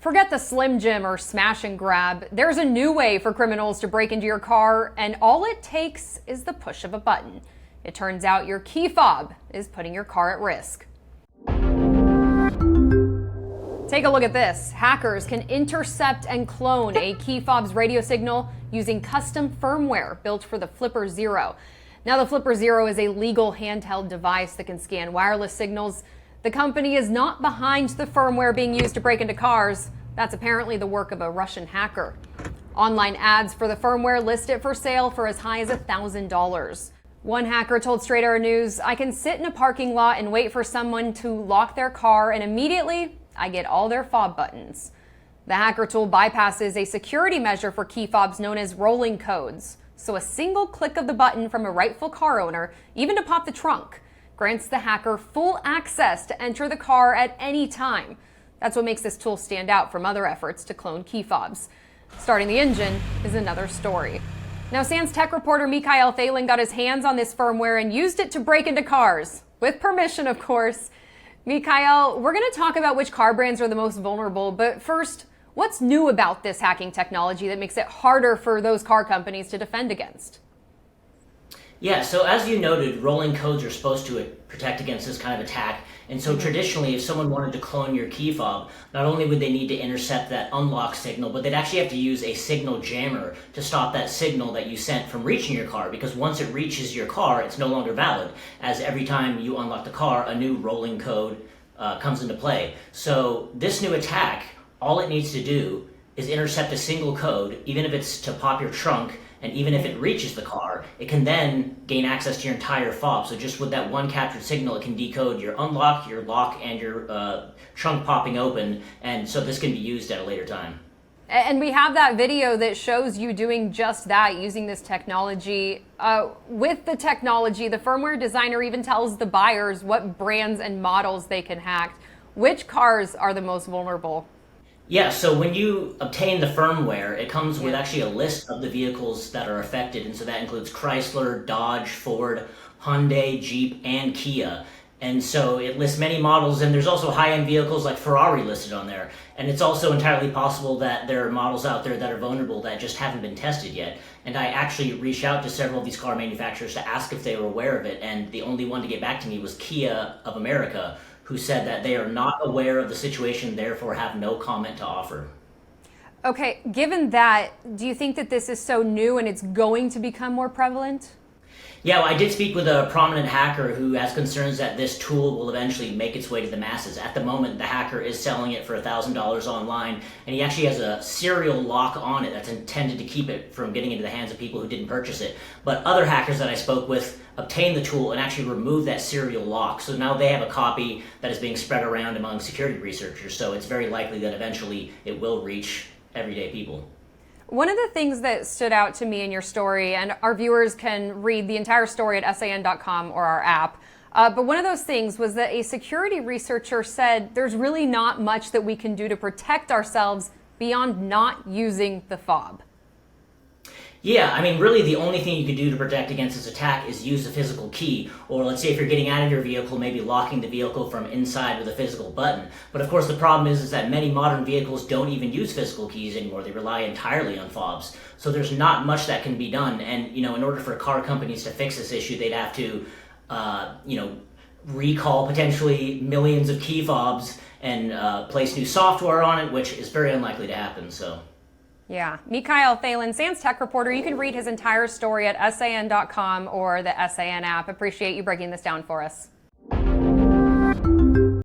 Forget the Slim Jim or smash and grab. There's a new way for criminals to break into your car, and all it takes is the push of a button. It turns out your key fob is putting your car at risk. Take a look at this. Hackers can intercept and clone a key fob's radio signal using custom firmware built for the Flipper Zero. Now, the Flipper Zero is a legal handheld device that can scan wireless signals. The company is not behind the firmware being used to break into cars. That's apparently the work of a Russian hacker. Online ads for the firmware list it for sale for as high as $1,000. One hacker told Straight Arrow News, "I can sit in a parking lot and wait for someone to lock their car, and immediately I get all their fob buttons." The hacker tool bypasses a security measure for key fobs known as rolling codes. So a single click of the button from a rightful car owner, even to pop the trunk, grants the hacker full access to enter the car at any time. That's what makes this tool stand out from other efforts to clone key fobs. Starting the engine is another story. Now, SANS tech reporter Mikhail Thalen got his hands on this firmware and used it to break into cars, with permission, of course. Mikhail, we're going to talk about which car brands are the most vulnerable, but first, what's new about this hacking technology that makes it harder for those car companies to defend against? Yeah, so as you noted, rolling codes are supposed to protect against this kind of attack. And so traditionally, if someone wanted to clone your key fob, not only would they need to intercept that unlock signal, but they'd actually have to use a signal jammer to stop that signal that you sent from reaching your car, because once it reaches your car, it's no longer valid, as every time you unlock the car, a new rolling code comes into play. So this new attack, all it needs to do is intercept a single code, even if it's to pop your trunk, and even if it reaches the car, it can then gain access to your entire fob. So just with that one captured signal, it can decode your unlock, your lock, and your trunk popping open. And so this can be used at a later time. And we have that video that shows you doing just that, using this technology. With the technology, the firmware designer even tells the buyers what brands and models they can hack. Which cars are the most vulnerable? Yeah, so when you obtain the firmware, it comes with actually a list of the vehicles that are affected. And so that includes Chrysler, Dodge, Ford, Hyundai, Jeep, and Kia. And so it lists many models, and there's also high-end vehicles like Ferrari listed on there. And it's also entirely possible that there are models out there that are vulnerable that just haven't been tested yet. And I actually reached out to several of these car manufacturers to ask if they were aware of it, and the only one to get back to me was Kia of America, who said that they are not aware of the situation, therefore have no comment to offer. Okay, given that, do you think that this is so new and it's going to become more prevalent? Yeah, well, I did speak with a prominent hacker who has concerns that this tool will eventually make its way to the masses. At the moment, the hacker is selling it for $1,000 online, and he actually has a serial lock on it that's intended to keep it from getting into the hands of people who didn't purchase it. But other hackers that I spoke with obtained the tool and actually removed that serial lock. So now they have a copy that is being spread around among security researchers. So it's very likely that eventually it will reach everyday people. One of the things that stood out to me in your story, and our viewers can read the entire story at san.com or our app, but one of those things was that a security researcher said there's really not much that we can do to protect ourselves beyond not using the fob. Yeah, I mean, really the only thing you can do to protect against this attack is use a physical key, or let's say if you're getting out of your vehicle, maybe locking the vehicle from inside with a physical button. But of course the problem is that many modern vehicles don't even use physical keys anymore. They rely entirely on fobs. So there's not much that can be done. And, in order for car companies to fix this issue, they'd have to, recall potentially millions of key fobs and place new software on it, which is very unlikely to happen, so. Yeah. Mikhail Thalen, SANS tech reporter. You can read his entire story at san.com or the SAN app. Appreciate you breaking this down for us.